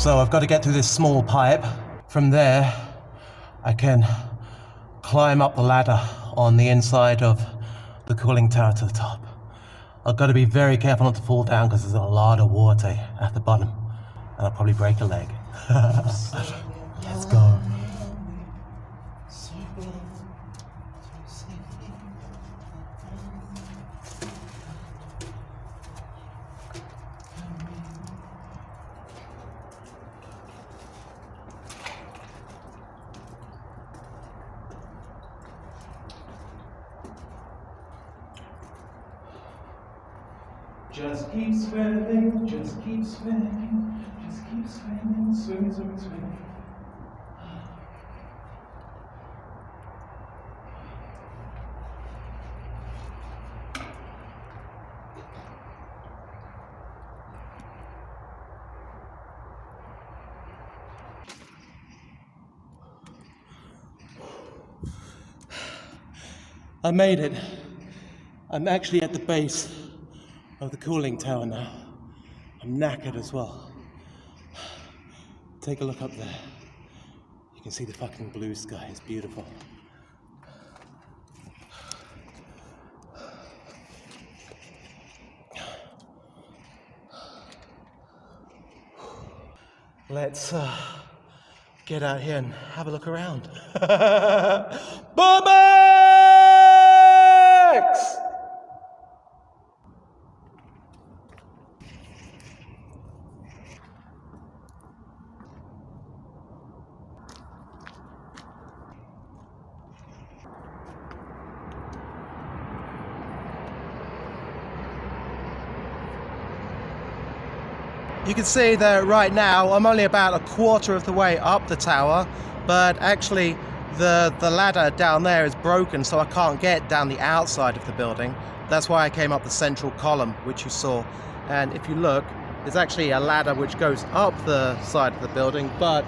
So I've got to get through this small pipe. From there, I can climb up the ladder on the inside of the cooling tower to the top. I've got to be very careful not to fall down because there's a lot of water at the bottom. And I'll probably break a leg. Let's go. Just keep swimming, just keep swimming, just keep swimming, swimming, swimming, swimming. I made it. I'm actually at the base of the cooling tower now. I'm knackered as well. Take a look up there. You can see the fucking blue sky, it's beautiful. Let's get out here and have a look around. Burbex! You can see that right now I'm only about a quarter of the way up the tower, but actually the ladder down there is broken, so I can't get down the outside of the building. That's why I came up the central column, which you saw. And if you look, there's actually a ladder which goes up the side of the building, but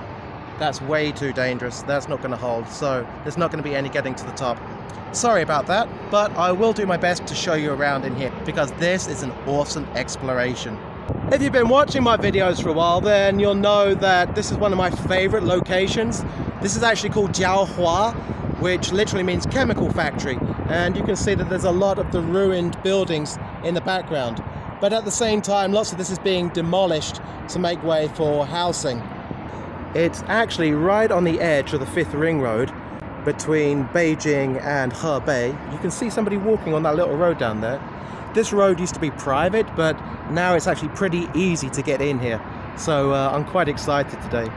that's way too dangerous. That's not going to hold, so there's not going to be any getting to the top. Sorry about that, but I will do my best to show you around in here, because this is an awesome exploration. If you've been watching my videos for a while, then you'll know that this is one of my favorite locations. This is actually called Jiaohua, which literally means chemical factory. And you can see that there's a lot of the ruined buildings in the background. But at the same time, lots of this is being demolished to make way for housing. It's actually right on the edge of the 5th Ring Road between Beijing and Hebei. You can see somebody walking on that little road down there. This road used to be private, but now it's actually pretty easy to get in here. So I'm quite excited today.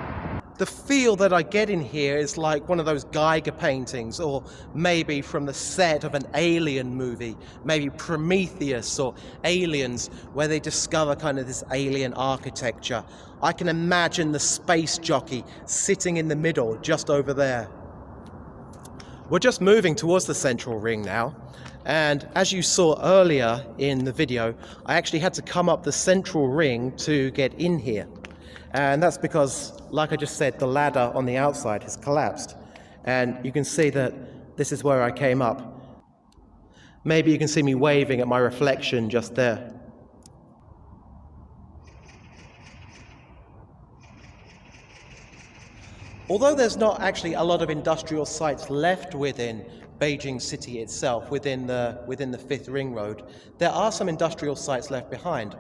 The feel that I get in here is like one of those Geiger paintings, or maybe from the set of an alien movie, maybe Prometheus or Aliens, where they discover kind of this alien architecture. I can imagine the space jockey sitting in the middle just over there. We're just moving towards the central ring now. And as you saw earlier in the video, I actually had to come up the central ring to get in here. And that's because, like I just said, the ladder on the outside has collapsed. And you can see that this is where I came up. Maybe you can see me waving at my reflection just there. Although there's not actually a lot of industrial sites left within Beijing city itself, within the 5th Ring Road, there are some industrial sites left behind.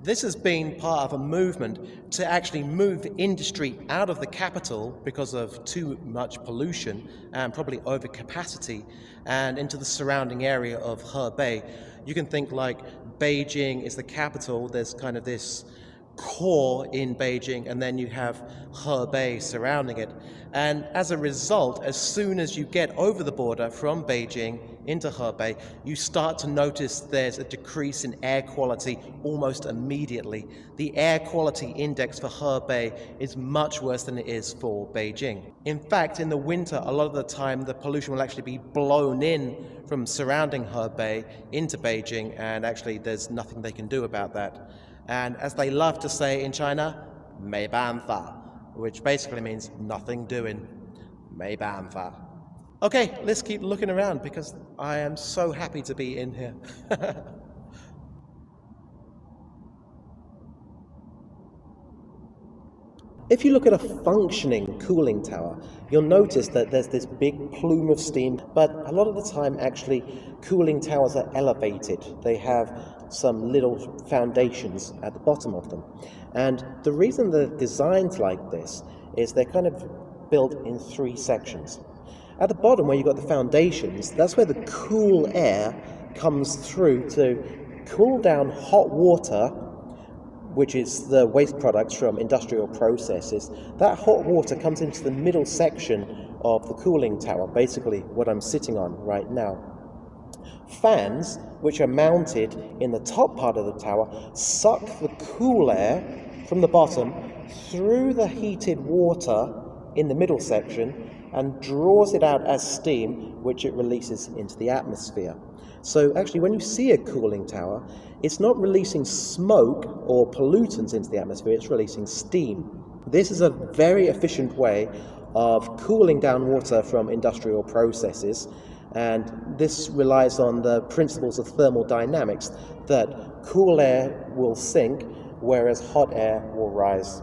This has been part of a movement to actually move industry out of the capital because of too much pollution and probably overcapacity, and into the surrounding area of Hebei. You can think like Beijing is the capital, there's kind of this core in Beijing, and then you have Hebei surrounding it. And as a result, as soon as you get over the border from Beijing into Hebei, you start to notice there's a decrease in air quality almost immediately. The air quality index for Hebei is much worse than it is for Beijing. In fact, in the winter, a lot of the time, the pollution will actually be blown in from surrounding Hebei into Beijing, and actually there's nothing they can do about that. And as they love to say in China, 没办法, which basically means nothing doing. 没办法. Okay, let's keep looking around because I am so happy to be in here. If you look at a functioning cooling tower, you'll notice that there's this big plume of steam, but a lot of the time actually cooling towers are elevated. They have some little foundations at the bottom of them. And the reason they're designed like this is they're kind of built in three sections. At the bottom where you've got the foundations, that's where the cool air comes through to cool down hot water, which is the waste products from industrial processes. That hot water comes into the middle section of the cooling tower, basically what I'm sitting on right now. Fans, which are mounted in the top part of the tower, suck the cool air from the bottom through the heated water in the middle section and draws it out as steam, which it releases into the atmosphere. So actually, when you see a cooling tower, it's not releasing smoke or pollutants into the atmosphere, it's releasing steam. This is a very efficient way of cooling down water from industrial processes, and this relies on the principles of thermodynamics, that cool air will sink, whereas hot air will rise.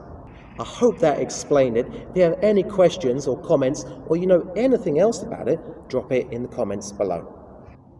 I hope that explained it. If you have any questions or comments, or you know anything else about it, drop it in the comments below.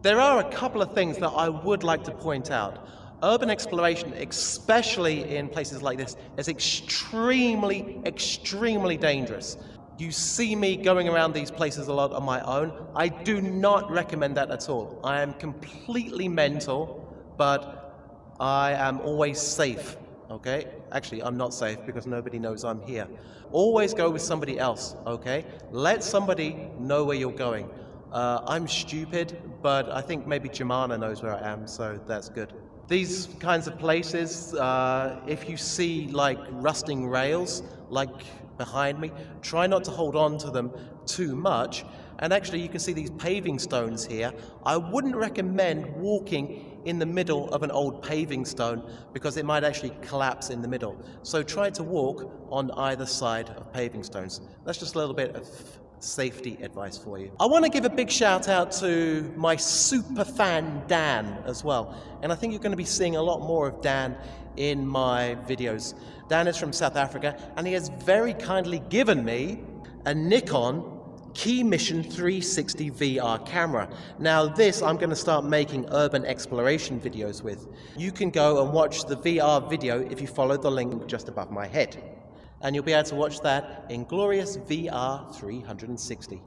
There are a couple of things that I would like to point out. Urban exploration, especially in places like this, is extremely, extremely dangerous. You see me going around these places a lot on my own. I do not recommend that at all. I am completely mental, but I am always safe, okay? Actually, I'm not safe because nobody knows I'm here. Always go with somebody else, okay? Let somebody know where you're going. I'm stupid, but I think maybe Jemana knows where I am, so that's good. These kinds of places, if you see like rusting rails, like behind me, try not to hold on to them too much. And actually you can see these paving stones here. I wouldn't recommend walking in the middle of an old paving stone because it might actually collapse in the middle. So try to walk on either side of paving stones. That's just a little bit of safety advice for you. I want to give a big shout out to my super fan Dan as well, and I think you're going to be seeing a lot more of Dan in my videos. Dan is from South Africa, and he has very kindly given me a Nikon Key Mission 360 VR camera. Now this I'm going to start making urban exploration videos with. You can go and watch the VR video if you follow the link just above my head, and you'll be able to watch that in glorious VR 360.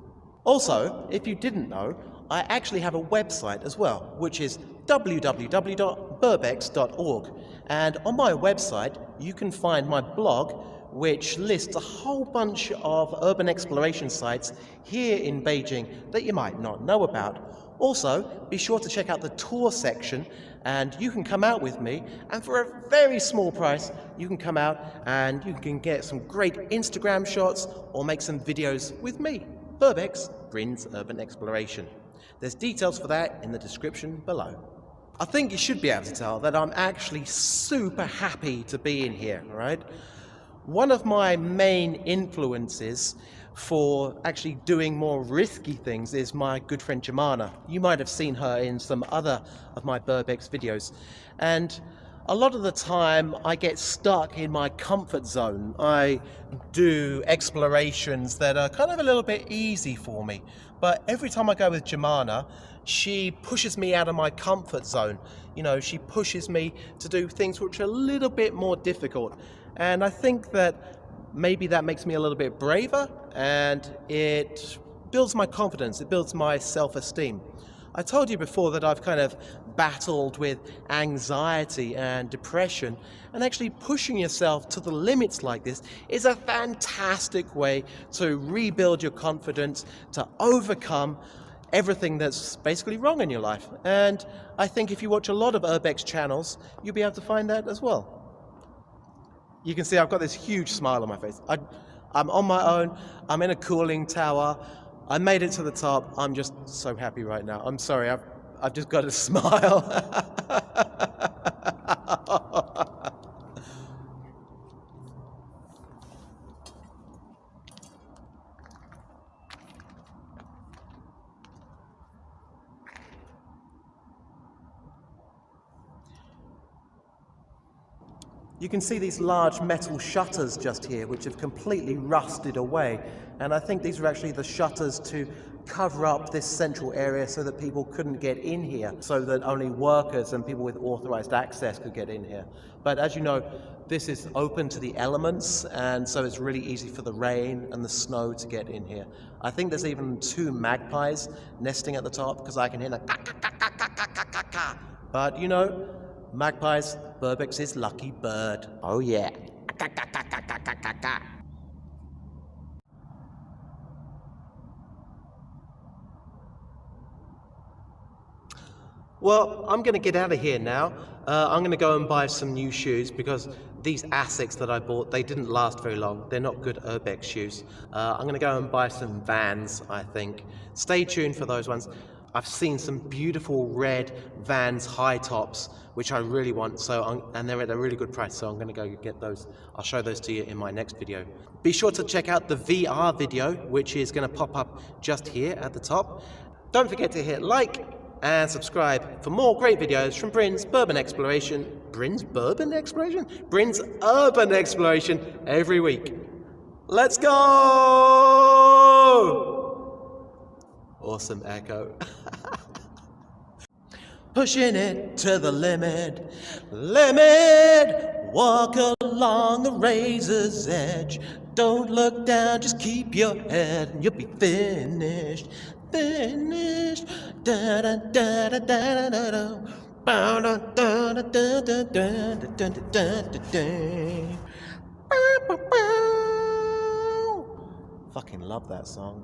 Also, if you didn't know, I actually have a website as well, which is www.burbex.org. And on my website, you can find my blog, which lists a whole bunch of urban exploration sites here in Beijing that you might not know about. Also, be sure to check out the tour section, and you can come out with me, and for a very small price, you can come out and you can get some great Instagram shots or make some videos with me, Burbex, Brin's Urban Exploration. There's details for that in the description below. I think you should be able to tell that I'm actually super happy to be in here, right? One of my main influences for actually doing more risky things is my good friend Jemana. You might have seen her in some other of my Burbex videos. And a lot of the time I get stuck in my comfort zone. I do explorations that are kind of a little bit easy for me. But every time I go with Jemana, she pushes me out of my comfort zone. You know, she pushes me to do things which are a little bit more difficult. And I think that maybe that makes me a little bit braver, and it builds my confidence, it builds my self-esteem. I told you before that I've kind of battled with anxiety and depression, and actually pushing yourself to the limits like this is a fantastic way to rebuild your confidence, to overcome everything that's basically wrong in your life. And I think if you watch a lot of urbex channels, you'll be able to find that as well. You can see I've got this huge smile on my face. I'm on my own, I'm in a cooling tower, I made it to the top, I'm just so happy right now. I'm sorry, I've just got a smile. You can see these large metal shutters just here, which have completely rusted away. And I think these are actually the shutters to cover up this central area so that people couldn't get in here, so that only workers and people with authorized access could get in here. But as you know, this is open to the elements, and so it's really easy for the rain and the snow to get in here. I think there's even 2 magpies nesting at the top, because I can hear the ka-ka-ka-ka-ka-ka-ka-ka. But you know, magpies, Burbex's lucky bird. Oh yeah. Ka-ka-ka-ka-ka-ka-ka. Well, I'm going to get out of here now. I'm going to go and buy some new shoes, because these Asics that I bought, they didn't last very long. They're not good urbex shoes. I'm going to go and buy some Vans, I think. Stay tuned for those ones. I've seen some beautiful red Vans high tops, which I really want, and they're at a really good price, so I'm going to go get those. I'll show those to you in my next video. Be sure to check out the VR video, which is going to pop up just here at the top. Don't forget to hit like and subscribe for more great videos from Brin's Bourbon Exploration. Brin's Bourbon Exploration? Brin's Urban Exploration every week. Let's go! Awesome echo. Pushing it to the limit, walk along the razor's edge. Don't look down, just keep your head and you'll be finished. Finished. Da da da da da da da. Ba da da da da da da da da da da. Fucking love that song.